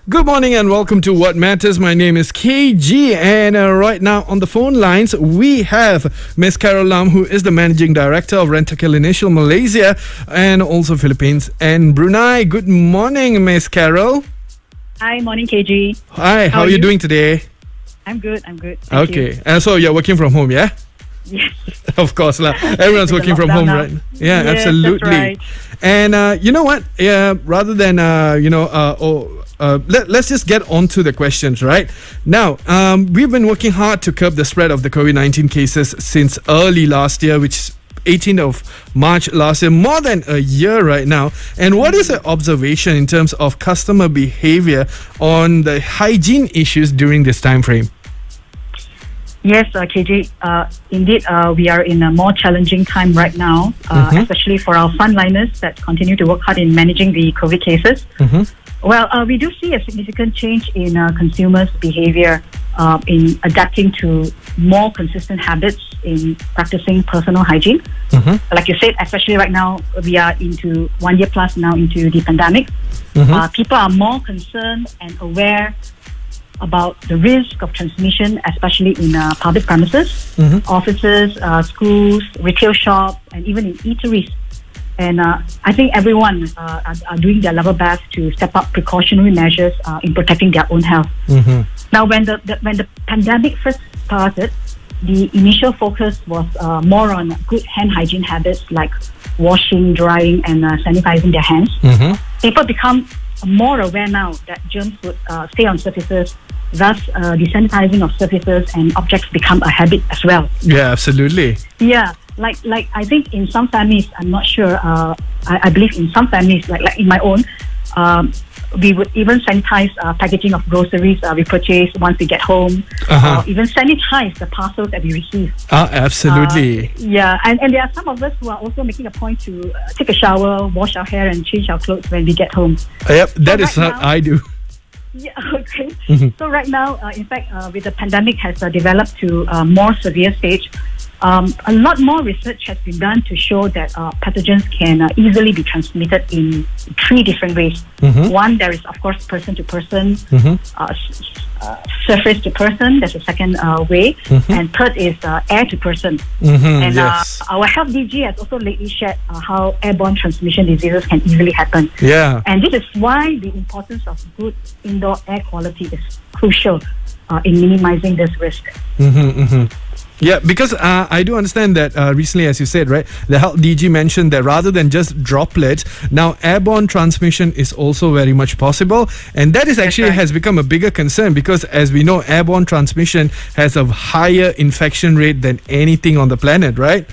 Good morning and welcome to What Matters. My name is KG, and right now on the phone lines we have Miss Carol Lam, who is the Managing Director of Rentokil Initial Malaysia and also Philippines and Brunei. Good morning, Miss Carol. Hi, morning KG. Hi, how are you doing today? I'm good. Thank Okay, and so you're working from home, yeah? Yes. Of course, everyone's working from home, right? Yeah, yes, absolutely. That's right. And you know what? Rather than let's just get on to the questions, right? Now, we've been working hard to curb the spread of the COVID-19 cases since early last year, which is 18th of March last year, more than a year right now. And what is the observation in terms of customer behavior on the hygiene issues during this time frame? Yes, KG. Indeed, we are in a more challenging time right now, especially for our frontliners that continue to work hard in managing the COVID cases. Well, we do see a significant change in consumers' behavior in adapting to more consistent habits in practicing personal hygiene. Like you said, especially right now, we are into 1 year plus now into the pandemic. People are more concerned and aware about the risk of transmission, especially in public premises, offices, schools, retail shops, and even in eateries. And I think everyone are doing their level best to step up precautionary measures in protecting their own health. Now, when the pandemic first started, the initial focus was more on good hand hygiene habits like washing, drying, and sanitizing their hands. People become more aware now that germs would stay on surfaces. Thus, the sanitizing of surfaces and objects become a habit as well. Yeah, absolutely. Yeah, like I think in some families, I'm not sure. I believe in some families, like in my own, we would even sanitize packaging of groceries we purchase once we get home, or even sanitize the parcels that we receive. Absolutely. Yeah, and there are some of us who are also making a point to take a shower, wash our hair, and change our clothes when we get home. Yep, that is what I do. Yeah, okay. So right now, in fact, with the pandemic has developed to a more severe stage, a lot more research has been done to show that pathogens can easily be transmitted in 3 different ways. One, there is, of course, person to person, surface to person. That's the second way. And third is air to person. And yes. Our health DG has also lately shared how airborne transmission diseases can easily happen. Yeah. And this is why the importance of good indoor air quality is crucial in minimizing this risk. Yeah, because I do understand that recently, as you said, right, the health DG mentioned that rather than just droplets, now airborne transmission is also very much possible. And that is actually has become a bigger concern because, as we know, airborne transmission has a higher infection rate than anything on the planet, right?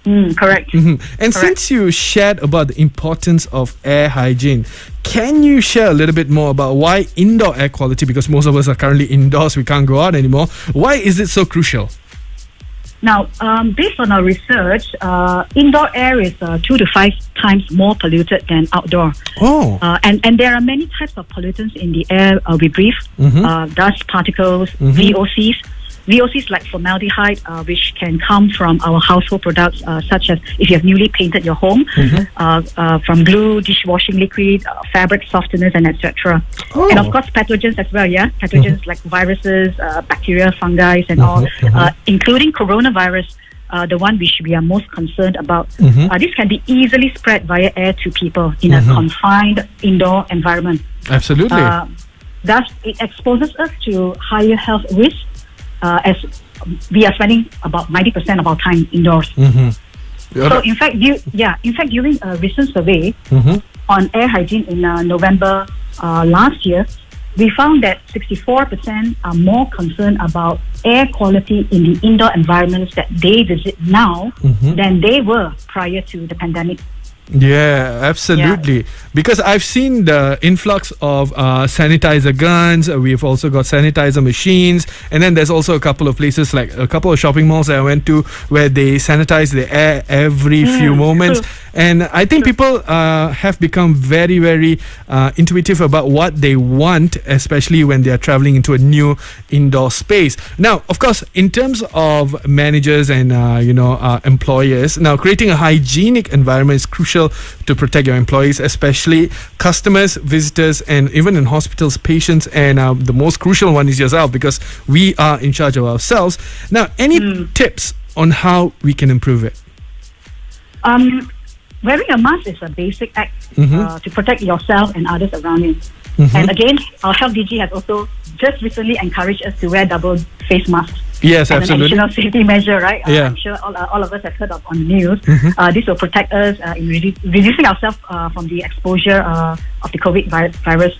Correct. And since you shared about the importance of air hygiene, can you share a little bit more about why indoor air quality, because most of us are currently indoors, we can't go out anymore, why is it so crucial? Now, based on our research, indoor air is 2 to 5 times more polluted than outdoor. And there are many types of pollutants in the air we breathe. Dust particles, VOCs. VOCs like formaldehyde, which can come from our household products, such as if you have newly painted your home, from glue, dishwashing liquid, fabric softeners, and etc. And of course, pathogens as well, yeah? Pathogens like viruses, bacteria, fungi, and all, including coronavirus, the one which we are most concerned about. This can be easily spread via air to people in a confined indoor environment. Absolutely. Thus, it exposes us to higher health risks, as we are spending about 90% of our time indoors. So in fact, during a recent survey on air hygiene in November last year, we found that 64% are more concerned about air quality in the indoor environments that they visit now than they were prior to the pandemic. Yeah, absolutely. Yeah. Because I've seen the influx of sanitizer guns. We've also got sanitizer machines. And then there's also a couple of places, like a couple of shopping malls that I went to, where they sanitize the air every few moments. And I think people have become very, very intuitive about what they want, especially when they are traveling into a new indoor space. Now, of course, in terms of managers and employers, now creating a hygienic environment is crucial to protect your employees, especially customers, visitors, and even in hospitals, patients. And the most crucial one is yourself, because we are in charge of ourselves. Now, any tips on how we can improve it? Wearing a mask is a basic act to protect yourself and others around you. And again, our health DG has also just recently encouraged us to wear double face masks. Yes, as absolutely. an additional safety measure, right? Yeah. I'm sure all of us have heard of on the news. This will protect us in reducing ourselves from the exposure of the COVID virus.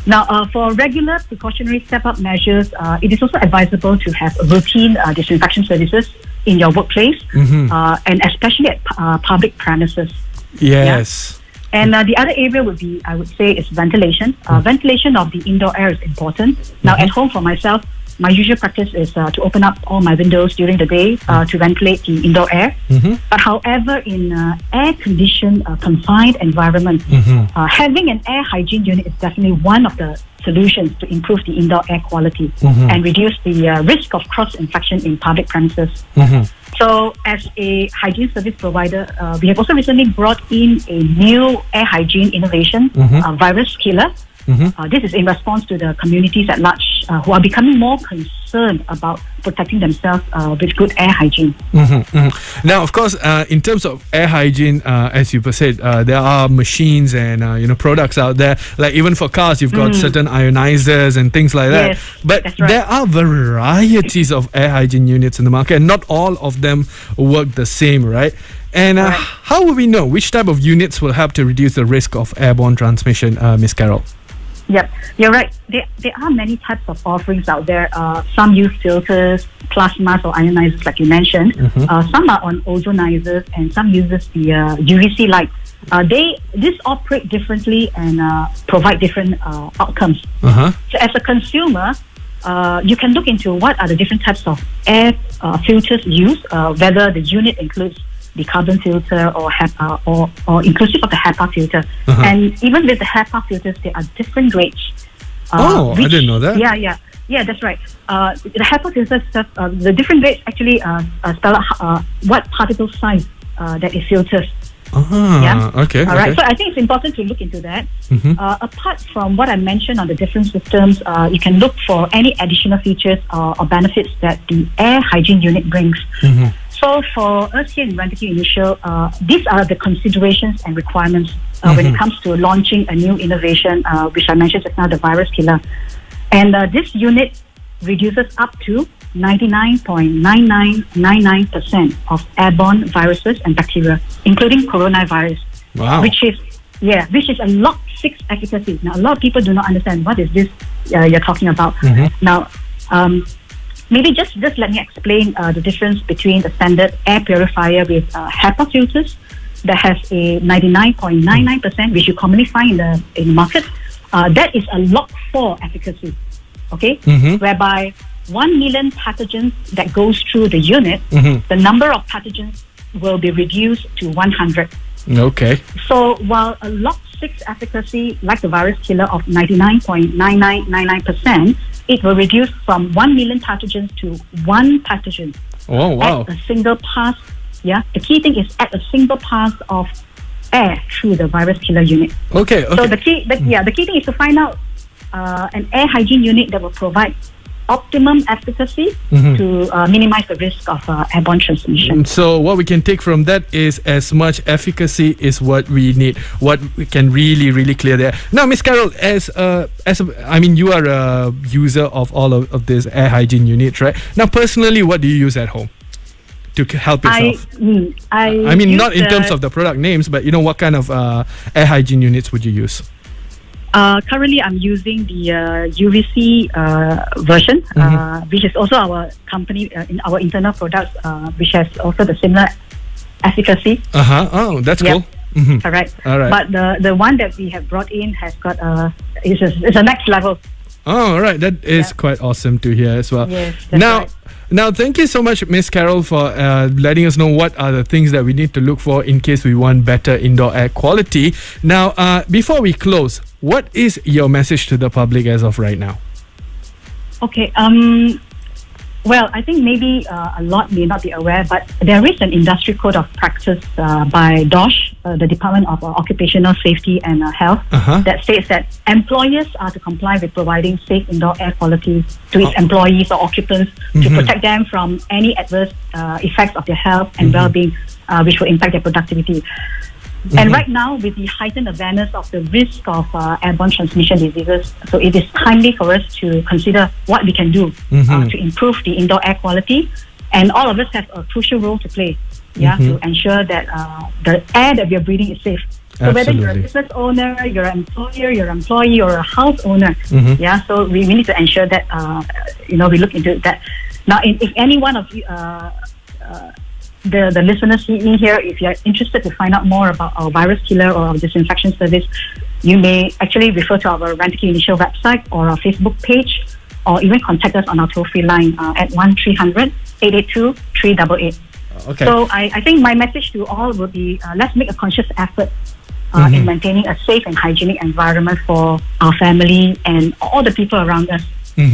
Now, for regular precautionary step-up measures, it is also advisable to have routine disinfection services in your workplace, and especially at public premises. Yes. Yeah? And the other area would be, I would say, is ventilation. Ventilation of the indoor air is important. Now, at home for myself, my usual practice is to open up all my windows during the day to ventilate the indoor air. But however, in air-conditioned, confined environment, having an air hygiene unit is definitely one of the solutions to improve the indoor air quality and reduce the risk of cross-infection in public premises. So, as a hygiene service provider, we have also recently brought in a new air hygiene innovation, virus killer. This is in response to the communities at large who are becoming more concerned about protecting themselves with good air hygiene. Now, of course, in terms of air hygiene, as you said, there are machines and products out there. Like even for cars, you've got certain ionizers and things like that. Yes, but that's right. there are varieties of air hygiene units in the market, and not all of them work the same, right? And how will we know which type of units will help to reduce the risk of airborne transmission, Miss Carol? Yep, you're right. There are many types of offerings out there. Some use filters, plasmas or ionizers, like you mentioned. Some are on ozonizers, and some uses the UVC light. These operate differently and provide different outcomes. So, as a consumer, you can look into what are the different types of air filters used, whether the unit includes the carbon filter or HEPA or inclusive of the HEPA filter. And even with the HEPA filters, there are different grades. I didn't know that. Yeah, that's right. The HEPA filters, the different grades actually spell out what particle size that it filters. Okay. All right. So I think it's important to look into that. Apart from what I mentioned on the different systems, you can look for any additional features or benefits that the air hygiene unit brings. So for us here in Rentokil Initial, these are the considerations and requirements when it comes to launching a new innovation, which I mentioned just now, the virus killer. And this unit reduces up to 99.9999% of airborne viruses and bacteria, including coronavirus. Wow. Which is a Lot 6 efficacy. Now, a lot of people do not understand what is this you're talking about. Now, maybe just let me explain the difference between the standard air purifier with HEPA filters that has a 99.99%, which you commonly find in the market. That is a Lot 4 efficacy, okay? Whereby 1 million pathogens that goes through the unit, the number of pathogens will be reduced to 100. Okay. So while a Lot 6 efficacy, like the virus killer of 99.9999%, it will reduce from 1 million pathogens to 1 pathogen. Oh, wow. At a single pass. Yeah. The key thing is at a single pass of air through the virus killer unit. Okay. So the key thing is to find out an air hygiene unit that will provide optimum efficacy to minimize the risk of airborne transmission. So what we can take from that is as much efficacy is what we need, what we can really clear there. Now, Miss Carol, you are a user of all of this air hygiene units, right? Now, personally, what do you use at home to help yourself? I mean, not in terms of the product names, but what kind of air hygiene units would you use? Currently, I'm using the UVC version, which is also our company in our internal products, which has also the similar efficacy. Oh, that's cool. All right. But the one that we have brought in has got it's a next level. Oh, all right. That is quite awesome to hear as well. Yes, that's now, right. Now, thank you so much, Miss Carol, for letting us know what are the things that we need to look for in case we want better indoor air quality. Now, before we close, what is your message to the public as of right now? Okay. Well, I think maybe a lot may not be aware, but there is an industry code of practice by DOSH, the Department of Occupational Safety and Health, that states that employers are to comply with providing safe indoor air quality to its employees or occupants to protect them from any adverse effects of their health and well-being, which will impact their productivity. And right now, with the heightened awareness of the risk of airborne transmission diseases, so it is timely for us to consider what we can do to improve the indoor air quality. And all of us have a crucial role to play, to ensure that the air that we are breathing is safe. So whether you're a business owner, you're an employer, you're an employee, or a house owner, so we need to ensure that we look into that. Now, if any one of you, the listeners in here, if you're interested to find out more about our virus killer or our disinfection service, you may actually refer to our Rentokil Initial website or our Facebook page, or even contact us on our toll-free line at 1300-882-388. Okay. So I think my message to all would be, let's make a conscious effort in maintaining a safe and hygienic environment for our family and all the people around us. All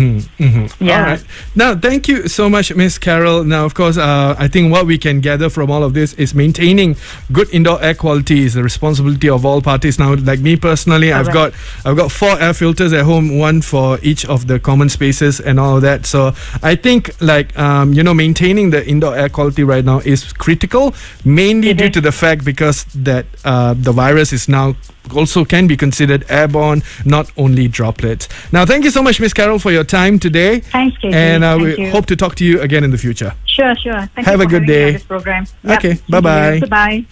right. Now, thank you so much, Miss Carol. Now, of course, I think what we can gather from all of this is maintaining good indoor air quality is the responsibility of all parties. Now, like me personally, I've got 4 air filters at home, one for each of the common spaces and all of that. So I think maintaining the indoor air quality right now is critical, mainly due to the fact because that the virus is now also can be considered airborne, not only droplets. Now, thank you so much, Miss Carol, for your time today. Thanks, KJ. And we hope to talk to you again in the future. Sure. Have a good day. This program. Okay, bye-bye. Goodbye.